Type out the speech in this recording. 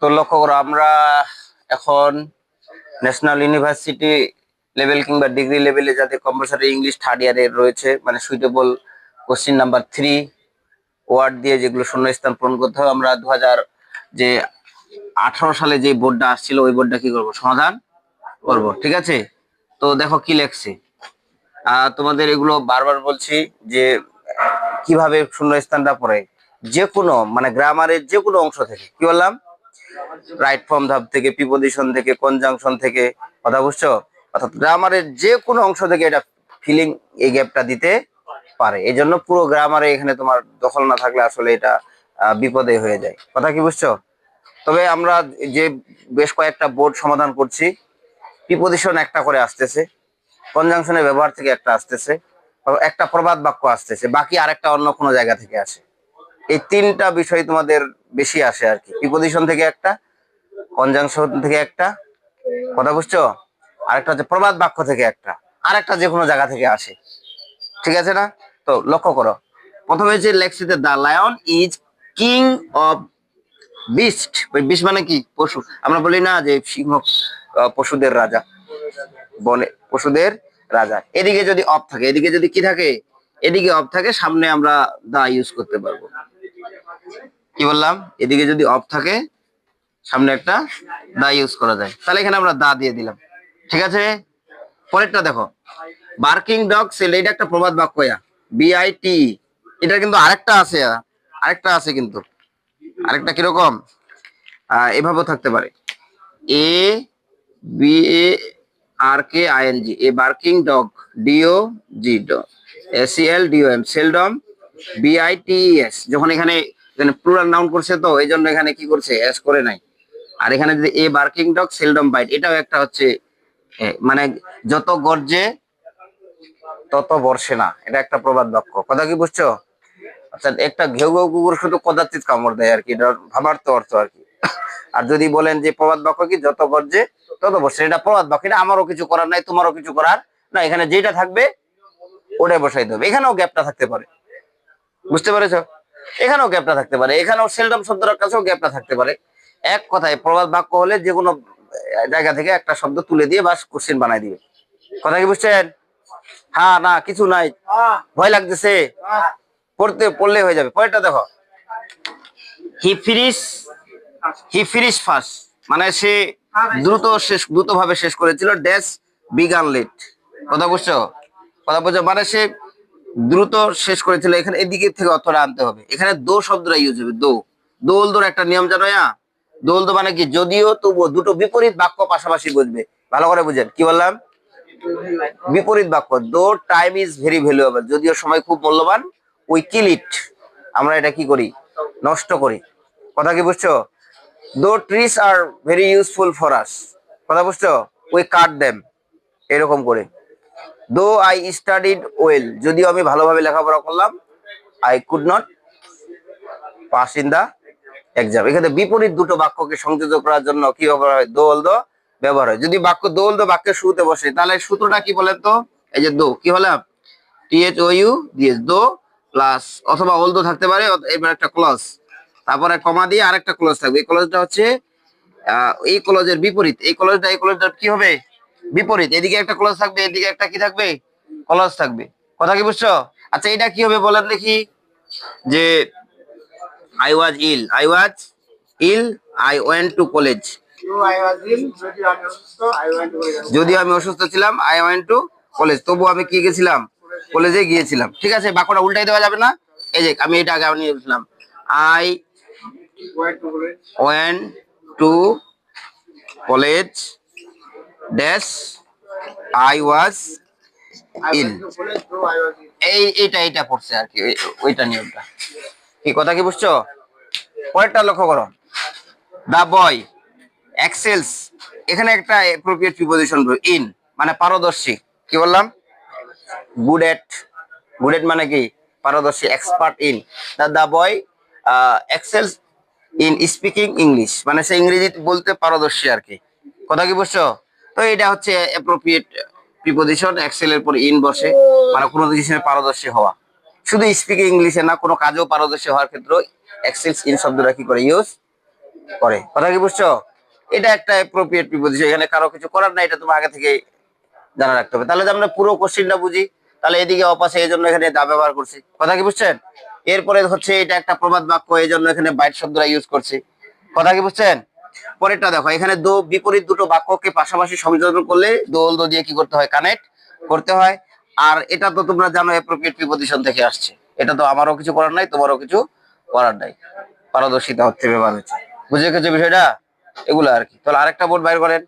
তো লক্ষ্য করো, আমরা এখন ন্যাশনাল ইউনিভার্সিটি লেভেল কিংবা ডিগ্রি লেভেলে যাতে কম্পালসারি ইংলিশ থার্ড ইয়ারে রয়েছে, মানে সুইটেবল কোশ্চিন নাম্বার 3 ওয়ার্ড দিয়ে যেগুলো শূন্যস্থান পূরণ করতে হবে, আমরা 2018 সালে যে বোর্ডটা আসছিল ওই বোর্ডটা কি করব, সমাধান করব। ঠিক আছে, তো দেখো কি লেখছে। তোমাদের এগুলো বারবার বলছি যে কিভাবে শূন্যস্থানটা পড়ে, যে কোনো মানে গ্রামারের যে কোনো অংশ থেকে, কি বললাম, রাইট ফর্ম ধাপ থেকে, প্রিপোজিশন থেকে, কনজাংশন থেকে, কথা বুঝছো? অর্থাৎ গ্রামারের যে কোনো অংশ থেকে এটা ফিলিং এই গ্যাপটা দিতে পারে। এই জন্য পুরো গ্রামারে এখানে তোমার দখল না থাকলে আসলে এটা বিপদে হয়ে যায়। কথা কি বুঝছো? তবে আমরা যে বেশ কয়েকটা বোর্ড সমাধান করছি, প্রিপোজিশন একটা করে আসতেছে, কনজাংশনের ব্যবহার থেকে একটা আসতেছে, একটা প্রবাদ বাক্য আসতেছে, বাকি আরেকটা অন্য কোনো জায়গা থেকে আসে। এই তিনটা বিষয় তোমাদের বেশি আসে আর কি। প্রিপোজিশন থেকে একটা, কনজাংশন থেকে একটা, কথা বুঝছো, আরেকটা হচ্ছে প্রবাদ বাক্য থেকে একটা, আরেকটা যে কোনো জায়গা থেকে আসে। ঠিক আছে না? তো লক্ষ্য করো, প্রথমে যে লেখচিতে the lion is king of beast. ওই বিস্ট মানে কি? পশু। আমরা বলি না যে সিংহ পশুদের রাজা, বনে পশুদের রাজা। এদিকে যদি অফ থাকে, এদিকে যদি কি থাকে, এদিকে অফ থাকে, সামনে আমরা দা ইউজ করতে পারবো। কি বললাম? এদিকে যদি অফ থাকে, সামনে একটা দা ইউজ করা যায়। তাহলে এখানে আমরা দা দিয়ে দিলাম। ঠিক আছে, পরেরটা দেখো, বার্কিং ডগ সেল, এটা একটা প্রবাদ বাক্য, BIT। এটা কিন্তু আরেকটা আছে, আরেকটা আছে কিন্তু, আরেকটা কিরকম, এভাবেও থাকতে পারে, ABARKING, a barking dog, DOG dog, SELDOM seldom, BITES। যখন এখানে প্লুরাল নাউন করছে তো এই জন্য এখানে কি করছে, এস করে নাই। আর এখানে যদি a barking dog seldom byte, এটাও একটা হচ্ছে মানে যত গর্জে তত বর্ষে না, এটা একটা প্রবাদ বাক্য। কথা কি বুঝছো? অর্থাৎ একটা ঘেউ ঘেউ কুকুর শুধু কদাচিৎ কামড় দেয় আর কি, এটা ভাবার তো অর্থ আর কি। আর যদি বলেন যে প্রবাদ বাক্য কি, যত গর্জে তত বর্ষে, এটা প্রবাদ বাক্য, এটা আমারও কিছু করার নাই, তোমারও কিছু করার না। এখানে যেটা থাকবে ওটাই বসাইতে হবে। এখানেও গ্যাপটা থাকতে পারে, বুঝতে পেরেছো? এখানেও গ্যাপটা থাকতে পারে, এখানেও সেলডম শব্দটার কাছেও গ্যাপটা থাকতে পারে। এক কথায় প্রবাদ বাক্য হলে যে কোনো জায়গা থেকে একটা শব্দ তুলে দিয়ে বাস কোশ্চেন বানাই দিবে। কথা কি বুঝছেন? হ্যাঁ না কিছু নাই, ভয় লাগতেছে, পড়লে হয়ে যাবে। পরেরটা দেখো, হি ফিনিশ, ফার্স্ট, মানে সে দ্রুতভাবে শেষ করেছিল, ড্যাশ বিগান লেট। কথা বুঝছো? কথা বুঝছো, মানে সে দ্রুত শেষ করেছিল। এখানে এদিকে থেকে অর্থটা আনতে হবে। এখানে দো শব্দটা ইউজ হবে, দো। দোলদোর একটা নিয়ম জানো? দোলদো মানে কি, যদিও তবুও, দুটো বিপরীত বাক্য পাশাপাশি বুঝবে। ভালো করে বুঝেন, কি বললাম? বিপরীত বাক্য, দো টাইম ইজ ভেরি ভ্যালুয়েবল, যদিও সময় খুব মূল্যবান, উই কিল ইট, আমরা এটা কি করি, নষ্ট করি। কথা কি বুঝছো? দো trees are very useful for us, কথা বুঝছো, উই কাট দেম, এরকম করে। দো আই স্টাডিড ওয়েল, যদিও আমি ভালোভাবে লেখাপড়া করলাম, I could not pass in the exam. এখানে বিপরীত দুটো বাক্যকে সংযোজন করার জন্য কি ব্যবহার হয়, দোল দো ব্যবহার হয়। যদি বাক্য দোল দো বাক্যের শুরুতে বসে, তাহলে সূত্রটা কি বলেন তো? এই যে দো, কি হলাম, THOU দিয়ে দো প্লাস, অথবা ওল দো থাকতে পারে, এবার একটা ক্লজ, তারপরে কমা দিয়ে আরেকটা ক্লজ থাকবে। এই ক্লজটা হচ্ছে এই ক্লজের বিপরীত। এই ক্লজটা কি হবে, বিপরীত। এদিকে একটা ক্লজ থাকবে, এদিকে একটা কি থাকবে, ক্লজ থাকবে। কথা কি বুঝছো? আচ্ছা এটা কি হবে বলেন দেখি, যে I was ill, I went to college, যদিও আমি অসুস্থ ছিলাম, আই ওয়েন্ট টু কলেজ, তবু আমি কি গেছিলাম, কলেজে গিয়েছিলাম। ঠিক আছে, বাক্যটা উল্টাই দেওয়া যাবে না। এই যে আমি এটা আগে নিয়ে গেছিলাম, I went to college dash I was ill. এইটা পড়ছে আর কি, ওইটা নিয়মটা। কি কথা কি বুঝছো? পরেরটা লক্ষ্য করো, দা বয় এক্সেলস, এখানে একটা অ্যাপ্রোপ্রিয়েট প্রিপোজিশন ইন, মানে পারদর্শী। কি বললাম, গুড এট, মানে কি, পারদর্শী, expert in. The boy excels in speaking English, মানে সে ইংরেজি বলতে পারদর্শী আর কি। কথা কি বুঝছো? তো এটা হচ্ছে অ্যাপ্রোপ্রিয়েট প্রিপোজিশন, এক্সেল এর পর ইন বসে, মানে কোনো জিনিসের পারদর্শী হওয়া। শুধু স্পিকিং ইংলিশে না, কোনো কাজেও পারদর্শী হওয়ার ক্ষেত্রে এক্সেলস ইন শব্দটা কি করে ইউজ করে। কথা কি বুঝছো? এটা একটা অ্যাপ্রোপ্রিয়েট প্রিপোজিশন, এখানে কারো কিছু করার নাই, এটা তোমার আগে থেকে জানা রাখতে হবে। তাহলে যে আমরা পুরো কোশ্চেনটা বুঝি, তাহলে এদিকে অপাশে এই জন্য এখানে দা ব্যবহার করছি। কথা কি বুঝছেন? এরপরে হচ্ছে এটা একটা প্রবাদ বাক্য, এই জন্য এখানে বাইট শব্দটা ইউজ করছি। কথা কি বুঝছেন? পরেরটা দেখো, এখানে বিপরীত দুটো বাক্যকে পাশাপাশি সংযোজন করলে দোল দো দিয়ে কি করতে হয়, কানেক্ট করতে হয়। আর এটা তো তোমরা জানো অ্যাপ্রোপ্রিয়েট প্রিপোজিশন থেকে আসছে, এটা তো আমারও কিছু করার নাই, তোমারও কিছু করার নাই, পারদর্শিতা হচ্ছে ব্যবহার হচ্ছে। বুঝে গেছো বিষয়টা? এগুলো আর কি। তাহলে আরেকটা বোর্ড বাইর করেন।